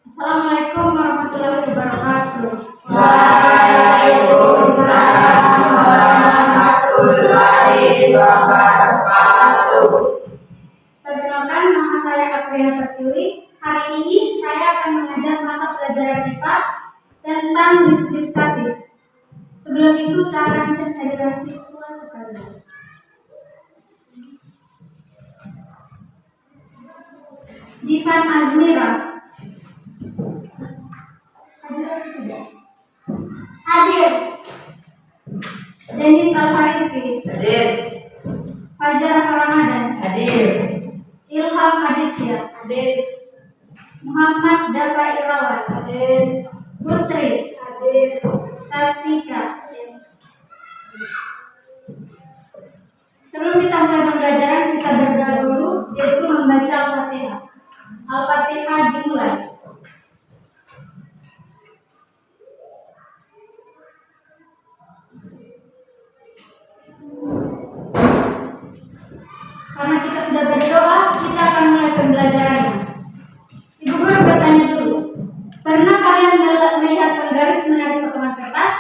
Assalamualaikum warahmatullahi wabarakatuh. Waalaikumsalam warahmatullahi wabarakatuh. Perkenalkan, nama saya Asriana Pertiwi. Hari ini saya akan mengajar mata pelajaran IPA tentang listrik statis. Sebelum itu saya akan cek hadiran siswa sekalian. Divan Azmira. Hadir. Denis Alfariski. Hadir. Fajar Ramadan. Hadir. Ilham Aditya. Hadir. Muhammad Dafa Irawan. Hadir. Putri. Hadir. Sastika. Sebelum kita mulai pembelajaran, kita berdoa dulu, yaitu membaca Al-Fatihah. Al-Fatihah dimulai. Karena kita sudah berdoa, kita akan mulai pembelajarannya. Ibu guru bertanya dulu, pernah kalian melihat penggaris menarik potongan kertas?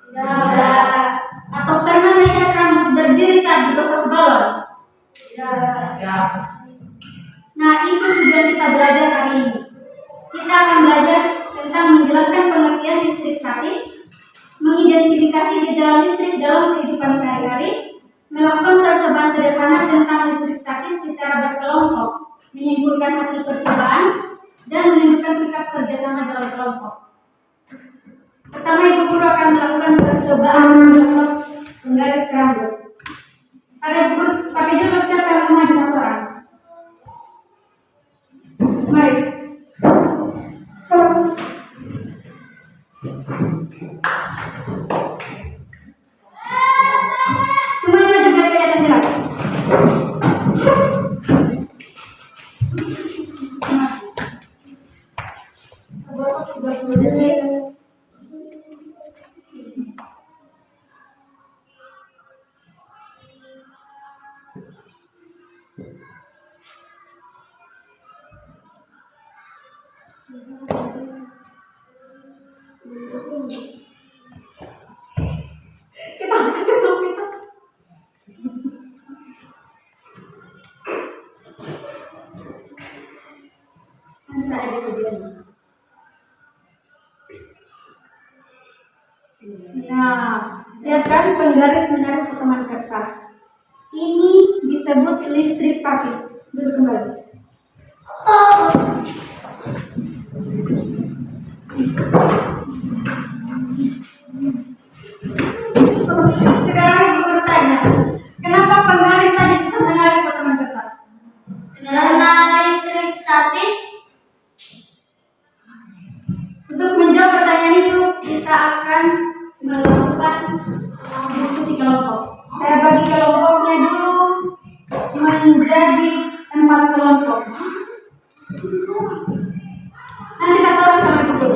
Tidak. Atau pernah melihat rambut berdiri saat digosok balon? Tidak. Nah, itu tujuan kita belajar hari ini. Kita akan belajar tentang menjelaskan pengertian listrik statis, mengidentifikasi gejala listrik dalam kehidupan sehari-hari, melakukan percobaan sederhana tentang listrik statis secara berkelompok, menyimpulkan hasil percobaan, dan menunjukkan sikap kerjasama dalam kelompok. Pertama, ibu guru akan melakukan percobaan untuk penggaris rambut. Ada ibu guru, pakai dulu siapa yang mau maju satu orang? Mari. Semuanya juga kelihatan jelas. Kita harus ketemu kita. Saya ada kejadian. Nah, lihat kan penggaris menarik potongan kertas. Ini disebut listrik statis. Duduk kembali. Sekarang ibu bertanya, kenapa penggaris tadi bisa menarik potongan kertas? Karena listrik statis. Untuk menjawab pertanyaan itu, kita akan melakukan diskusi kelompok. Saya bagi kelompoknya dulu menjadi 4 kelompok. Nanti satu orang sama ibu.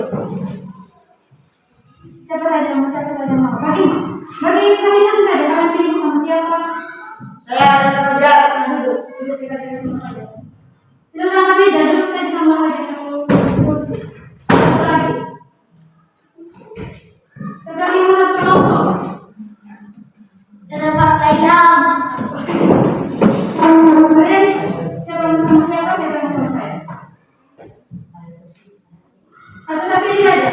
Siapa saja mau, siapa saja mau. Bagi masing-masing saja. Kalian pilih sama siapa? Saya ada kerja. Duduk kita sama saja. Duduk sama meja, duduk saja sama meja satu kursi. Satu lagi. Sebagai mana kelompok? Ada pakaian. Kalian siapa mau sama siapa? Siapa mau sama saya? Atau saya pilih saja.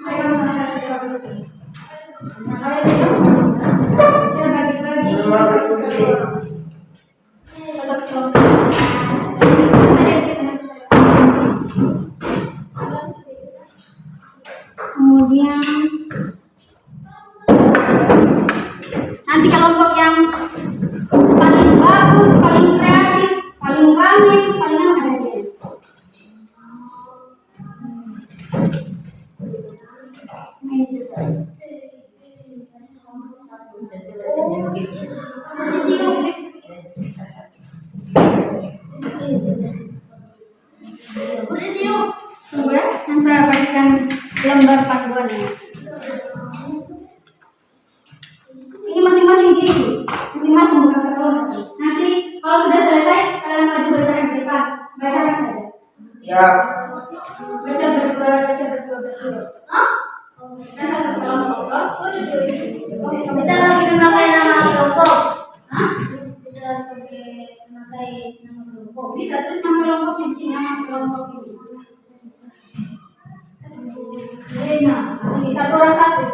Mereka mau sama saya siapa dulu? Nah, kalian saya bagi-bagi. Satu kelompok. Ada di sini. Kemudian nanti kelompok yang paling bagus, paling kreatif, paling ramai, paling apa ada dia. Tunggu ya, yang saya bagikan lembar panduannya. Ini masing-masing gini, masing-masing bukan kelompok. Nanti kalau sudah selesai, kalian maju bacakan di depan, bacakan saja. Ya. Baca berdua, baca berdua, berdua. Hah? Kan satu kelompok toh? Bisa lagi memakai nama kelompok. Hah? Bisa pakai memakai nama kelompok. Bisa tulis nama kelompok di sini, nama kelompok ini. Nah, ini satu orang satu.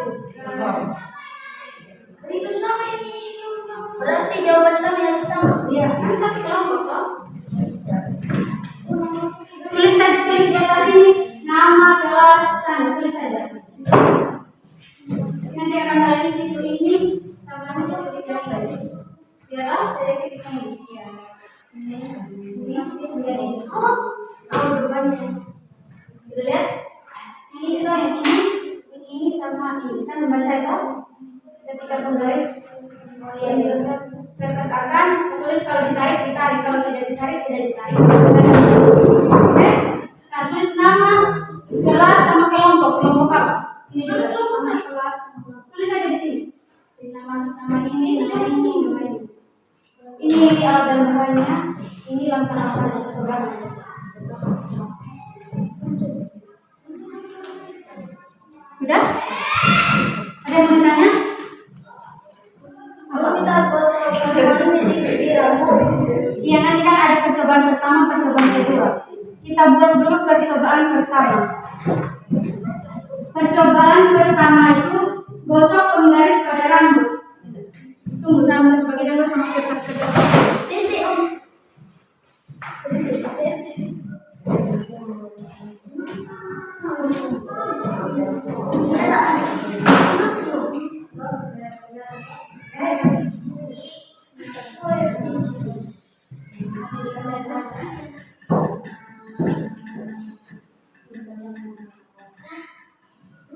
Itu sama ini. Berarti jawaban kami harus sama. Iya, kan satu kelompok toh? Tulis saja, tulis di atas ini nama kelas sana, tulis saja. Nanti akan kalian isi itu ini sama ini ketika ini. Ya kan? Dari ketika ini. Ya. Ini sih menjadi. Oh, depannya. Sudah lihat? Yang isi tuh yang ini sama ini kan membaca itu. Ketika penggaris yang dilakukan kertas akan tulis kalau ditarik, kalau tidak ditarik, tidak ditarik. Oke? Nah, tulis nama kelas sama kelompok apa? Ini juga nama kelas. Tulis aja di sini. Nama ini, nama ini, nama ini. Ini alat dan bahannya. Ini langkah-langkah yang terbaru. Sudah? Ada yang mau ditanya? Kalau kita buat percobaan ini di rambut. Iya, nanti kan ada percobaan pertama, percobaan kedua. Kita buat dulu percobaan pertama. Percobaan pertama itu gosok penggaris pada rambut. Tunggu, sambil bagi dulu sama kertas-kertas. Titik om.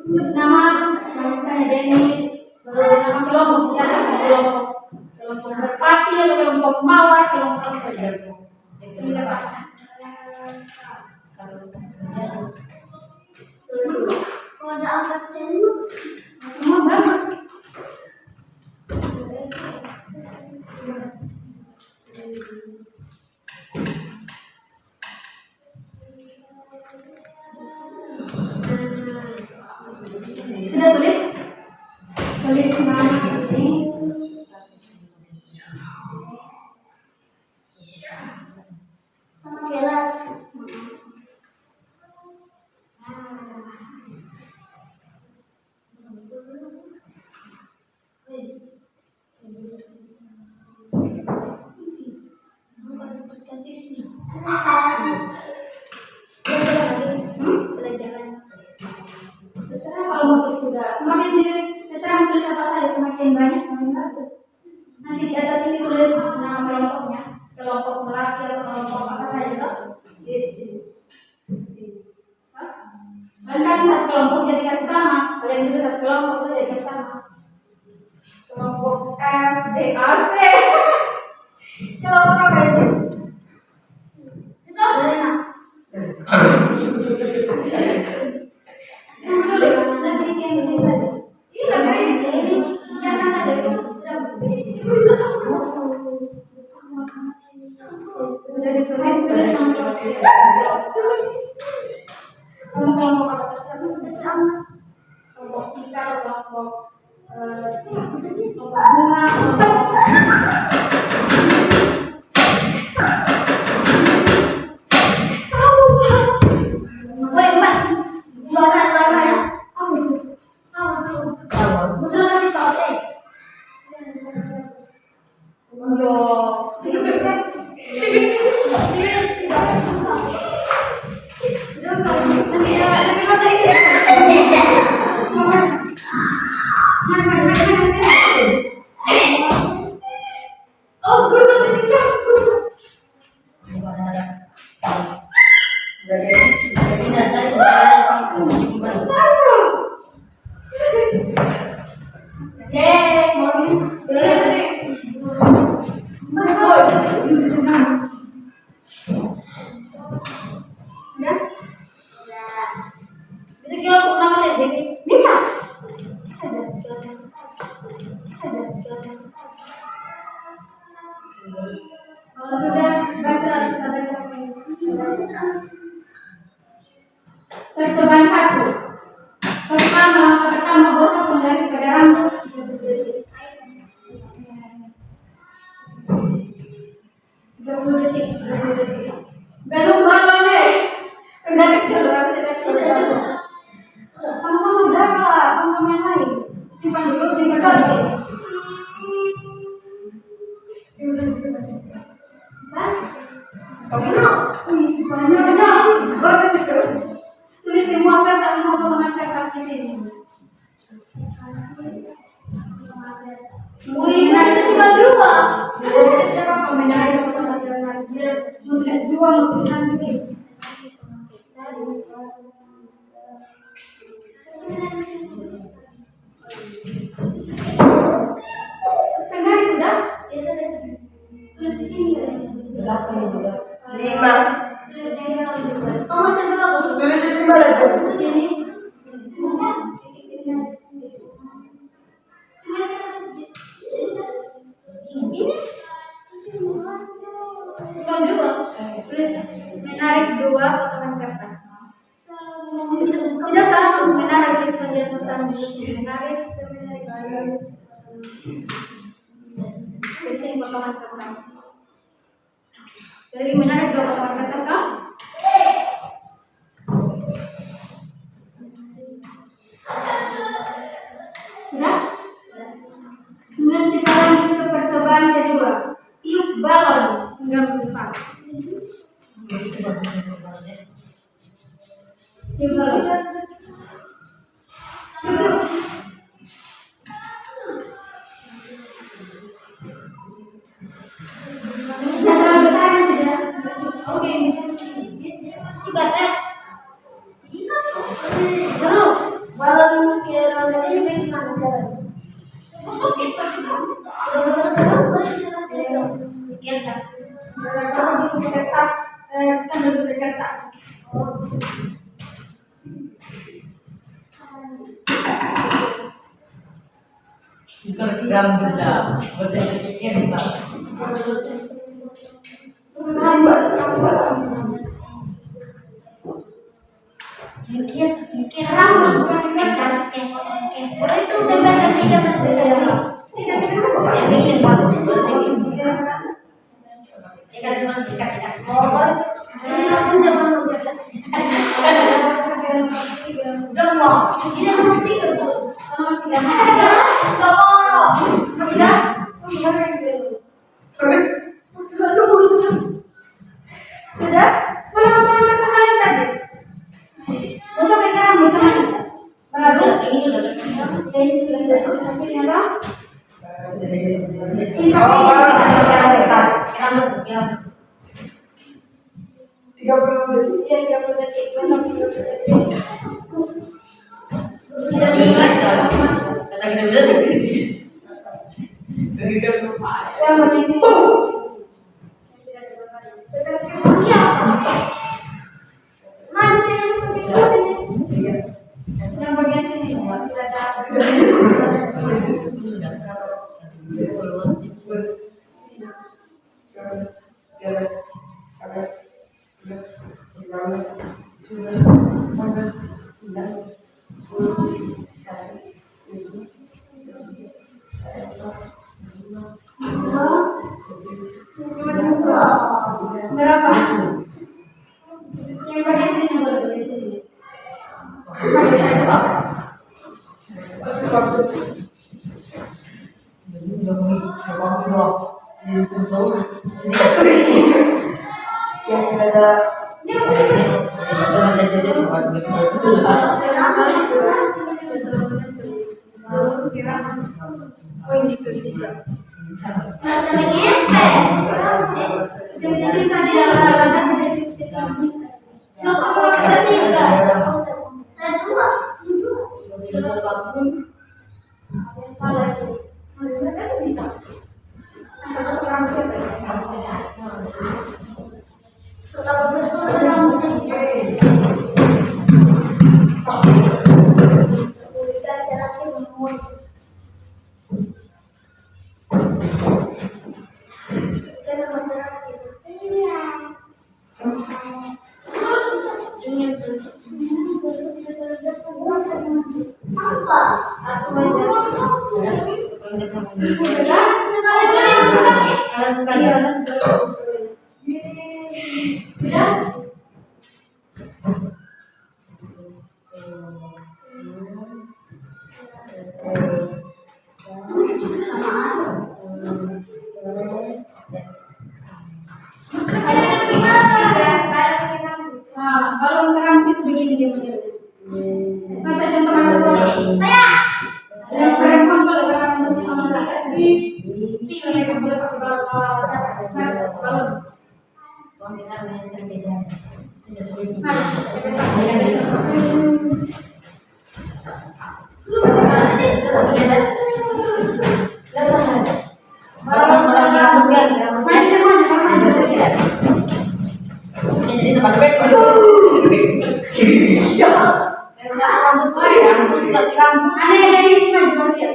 Terus nama misalnya Dennis, nama kelompok, ya kelompok merpati atau kelompok mawar, kelompok saja. Itu kita pasang. Kalau ada angkat semua. Semua bagus. Sudah tulis? Tulis nama ini. Sama kelas. Terserah kalau mau tulis juga. Semakin terserah mau tulis apa saja, semakin banyak semakin bagus. Nanti di atas ini tulis nama kelompoknya, kelompok melati atau kelompok apa saja toh di sini. Dan kan satu kelompok jadi kasih sama, kalian juga satu kelompok itu jadi kasih sama. Kelompok F, D, A, C. Kelompok apa itu? Itu Lena. Nanti di sini saja. Ini nggak keren di sini. Jangan ada yang sudah ditulis tulis kelompok apa tersebut? Kelompok tiga, kelompok bunga. Woi mas, warna ya? Apa itu? Musuh kasih tau deh. Kalau sudah baca, kita baca. Percobaan 1. Pertama gosok penggaris pada rambut 30 detik. Belum boleh. Penggaris dulu, sama-sama berapa lah, sama-sama yang lain. Simpan dulu, simpan lagi. Tulis semua kata, semua pengajar kaki ini. Itu cuma 2. Tulis 2 nanti. Penggaris sudah? Tulis di sini. 5. Oh, masih berapa? Tulis di mana tuh? Di sini. Tulis menarik 2 potongan kertas. Tidak salah untuk menarik saja tulisan menarik. Di sini potongan kertas. Jadi menarik 2 potongan kertas kan? Sudah? Kemudian kita lanjut ke percobaan kedua. Tiup balon hingga besar. Tiup balon. Duduk. Sudah terlalu besar kan tidak? Oke. Juga teh. Dulu balon kira ini gimana caranya? Oke, kertas. Kita dulu di kertas. Gram juga, berdetik Pak. Mikir rambut bukan harus kayak itu udah bahasa tidak yang ingin bagus itu tidak cuma sikat tidak Berapa? Yang bagian sini boleh bagian sini. Bisa. Sudah? Nah, kalau menerang itu begini dia modelnya. Masa contoh masuk saya. Yang perempuan kalau orang muslim sama mereka sendiri, ini mereka boleh pakai balon. Main semuanya. Jadi sebagai Aneh dari sini juga dia.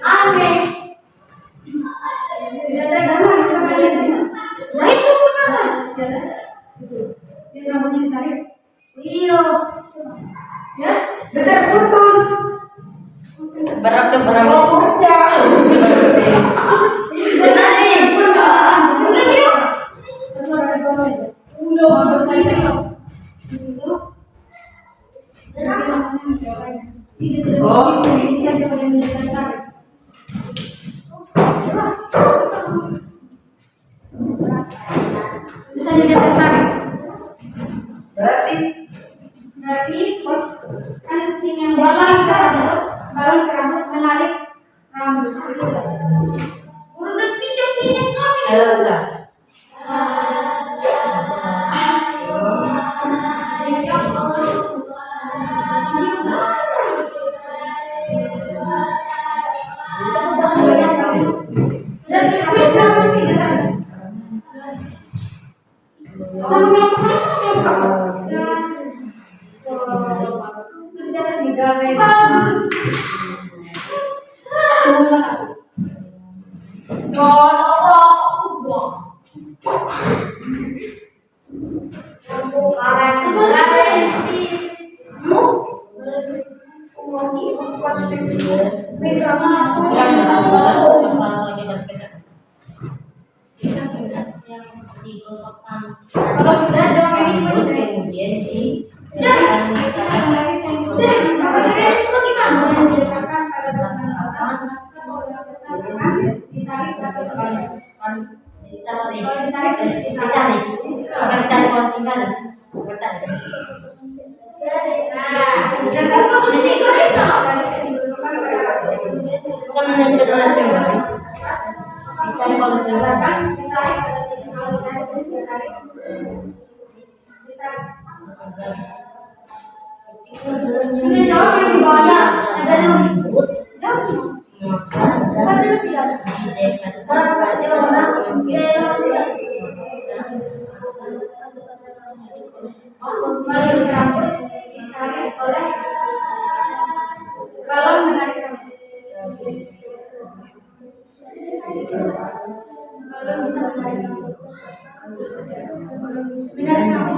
Aneh. Dia tergambar sama dia sini. Nah itu kenapa? Dia rambutnya ditarik. Iya. Ya? Besar putus. berapa Rambutnya. Benar nih. Benar dia. Bisa juga tertarik. Berarti bos kan ini yang balon balon ke rambut menarik rambut seperti itu. Udah pinjam kami. Bagus. Kalau sudah jawab ini kemudian jangan kita kembali itu gimana yang dilakukan pada dasar atas ditarik atau ini jawab yang di bawahnya ada ribut jawab bukan terus ya orang masih rambut ditarik oleh balon menarik rambut balon bisa menarik rambut menarik rambut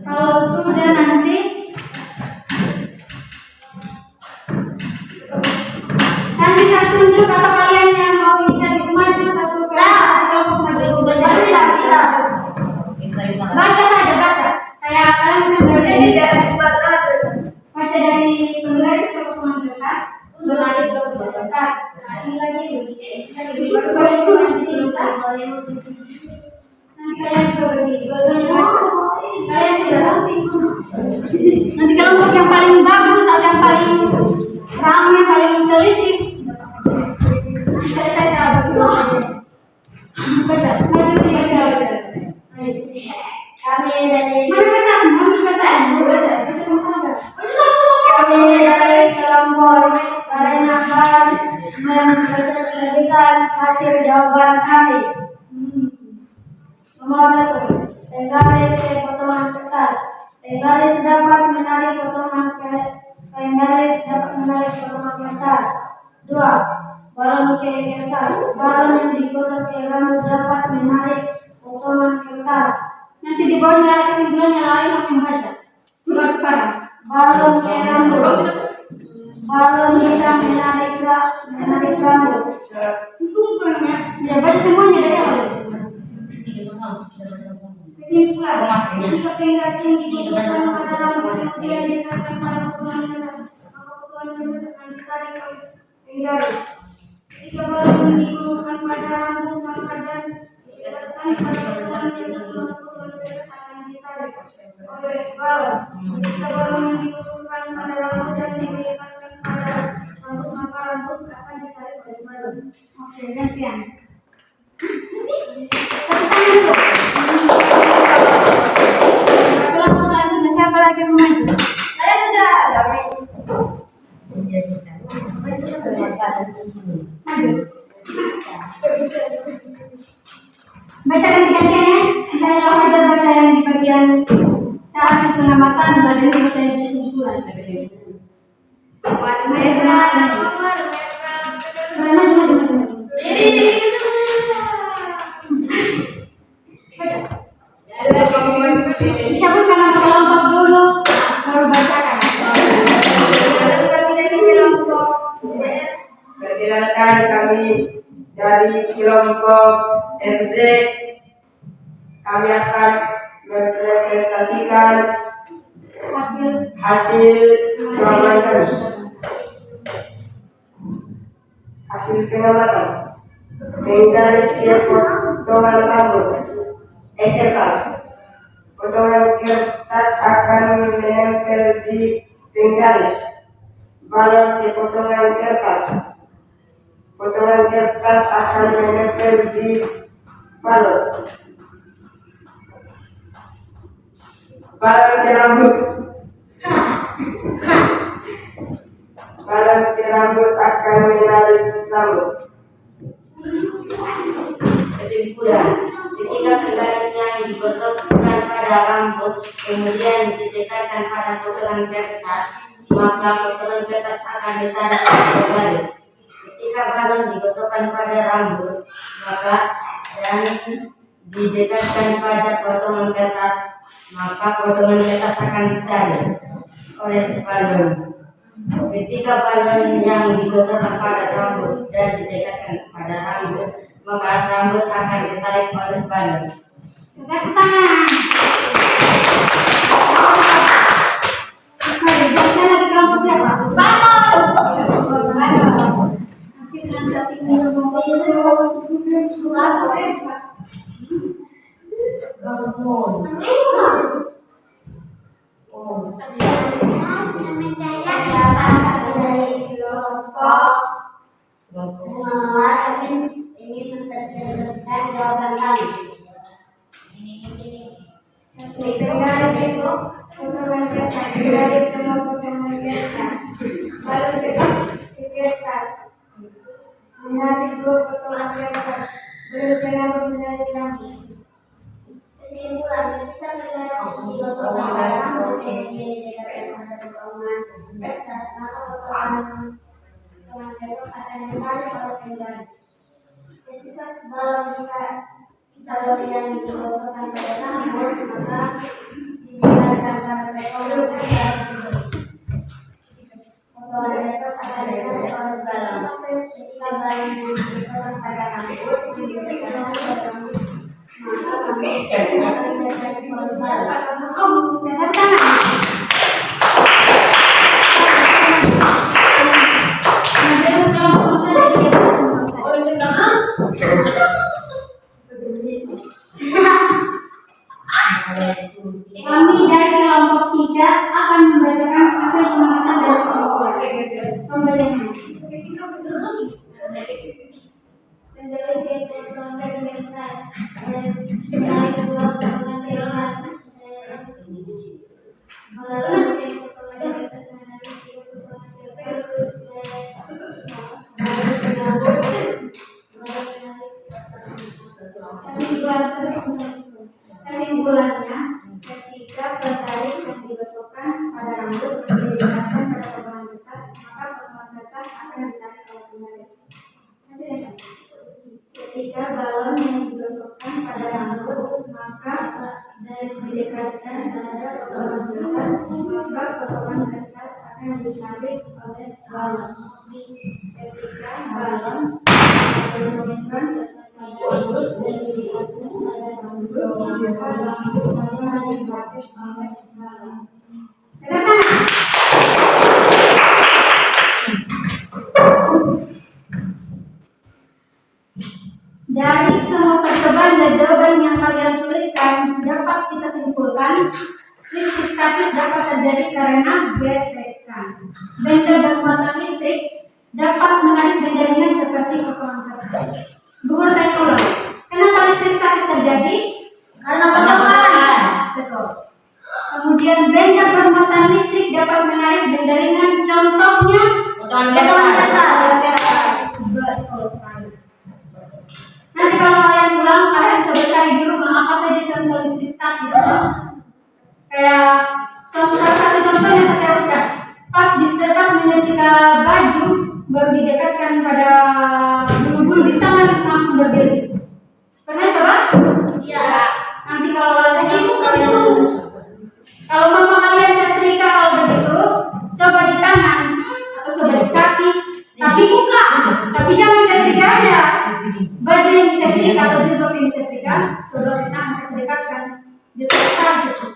kalau sudah nanti bisa tunjuk atau kalian yang mau inisiatif maju satu kelompok maju baca saja kayak kalian baca dari penggaris ke pemangkas berlari ke pemangkas. Nah ini lagi bisa dibuat baris di sini Nanti kalian juga bagi dua-duanya baca. Kalian juga nanti kelompok yang paling bagus atau yang paling ramai, paling teliti. Saya cara bagi. Baca, maju tiga kali. Kami dari Mana kertas? Ambil kertas. Baca, baca sama-sama. Baca sama-sama. kami dari kelompok merenakan mempresentasikan hasil jawaban kami. Nomor 1, penggaris ke potongan kertas. Penggaris dapat menarik potongan kertas. 2. Balon ke kertas. Balon yang digosok ke rambut dapat menarik potongan kertas. Nanti di bawahnya kesimpulannya lain yang baca. Tukar-tukar. Balon ke rambut. Balon bisa menarik rambut. Ya baca semuanya dari awal. Kesimpulan. Jika penggaris yang digosokkan pada rambut kemudian didekatkan pada potongan kertas, maka potongan kertas akan ditarik oleh penggaris. Jika balon yang digosokkan pada rambut maka dan didekatkan pada potongan kertas, potongan kertas akan ditarik oleh balon. Jika balon yang digosokkan pada rambut dan didekatkan pada rambut maka rambut akan ditarik oleh balon. Oke, gantian. Kelompok selanjutnya siapa lagi yang maju? Saya sudah. Maju. Baca ganti-gantian ya. Saya akan baca yang di bagian cara pengamatan, bagian baca yang kesimpulan. Disebutkan nama kelompok dulu, baru bacakan. Perkenalkan kami dari kelompok MD. Kami akan mempresentasikan hasil pengamatan penggaris ke potongan rambut kertas. Potongan kertas akan menempel di penggaris. Balon ke potongan kertas. Potongan kertas akan menempel di balon. Balon ke rambut. Balon ke rambut akan menarik rambut. Kesimpulan, ketika penggaris yang digosokkan pada rambut kemudian didekatkan pada potongan kertas, maka potongan kertas akan ditarik oleh penggaris. Ketika balon digosokkan pada rambut, maka dan didekatkan pada potongan kertas, maka potongan kertas akan ditarik oleh balon. Ketika balon yang digosokkan pada rambut dan didekatkan pada rambut, maka rambut akan ditarik oleh balon. Tepuk tangan. Oke, baca lagi kelompok siapa? Ingin mempresentasikan jawaban kami. Penggaris itu potongan kertas, penggaris semua potongan kertas. Balon ke kertas, menarik dua potongan kertas, balon rambut menarik rambut. Kesimpulan, ketika penggaris digosokkan pada rambut kemudian didekatkan pada potongan kertas, maka potongan kertas akan ditarik oleh penggaris. Ketika balon yang digosokkan pada rambut maka didekatkan pada potongan kertas. Potongan kertas akan ditarik oleh balon. Ketika balon yang digosokkan pada rambut didekatkan pada rambut maka rambut akan ditarik oleh balon. Tepuk tangan. Kelompok Pembacaan. Kesimpulannya, ketika tertarik yang digosokkan pada rambut didekatkan pada potongan kertas, maka potongan kertas akan ditarik oleh penulis. Ketika balon yang digosokkan pada rambut, maka didekatkan pada potongan kertas, maka potongan kertas akan ditarik oleh balon. Ketika balon digosokkan pada rambut dan didekatkan pada rambut, maka balon akan ditarik oleh balon. Dari semua percobaan dan jawaban yang kalian tuliskan, dapat kita simpulkan listrik statis dapat terjadi karena gesekan. Benda bermuatan listrik dapat menarik benda ringan seperti potongan kertas. Guru tanya ulang, kenapa listrik statis terjadi? Karena potongan. Betul. Kemudian benda bermuatan listrik dapat menarik benda ringan, contohnya potongan kertas. Betul sekali. Nanti kalau kalian pulang, kalian coba cari di rumah apa saja contoh listrik statis. Kayak salah satu contohnya saya ucap, pas menyetrika baju baru didekatkan pada bulu-bulu di tangan langsung berdiri. Pernah coba? Iya. Nanti kalau kalian kalau mama kalian setrika kalau begitu, coba di tangan atau coba di kaki, tapi buka, tapi jangan setrika aja. Baju yang disetrika atau jilbab yang disetrika, coba di tangan kasih dekatkan, ditekan gitu.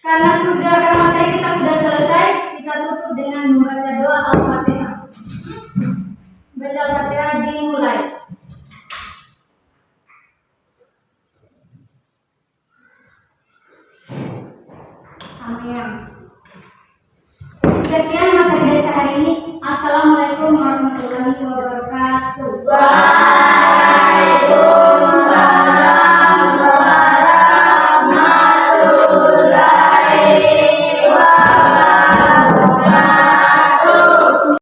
Karena materi kita sudah selesai, kita tutup dengan membaca doa Al-Fatihah. Baca Al-Fatihah dimulai. Amin. Sekian materi dari hari ini. Assalamualaikum warahmatullahi wabarakatuh.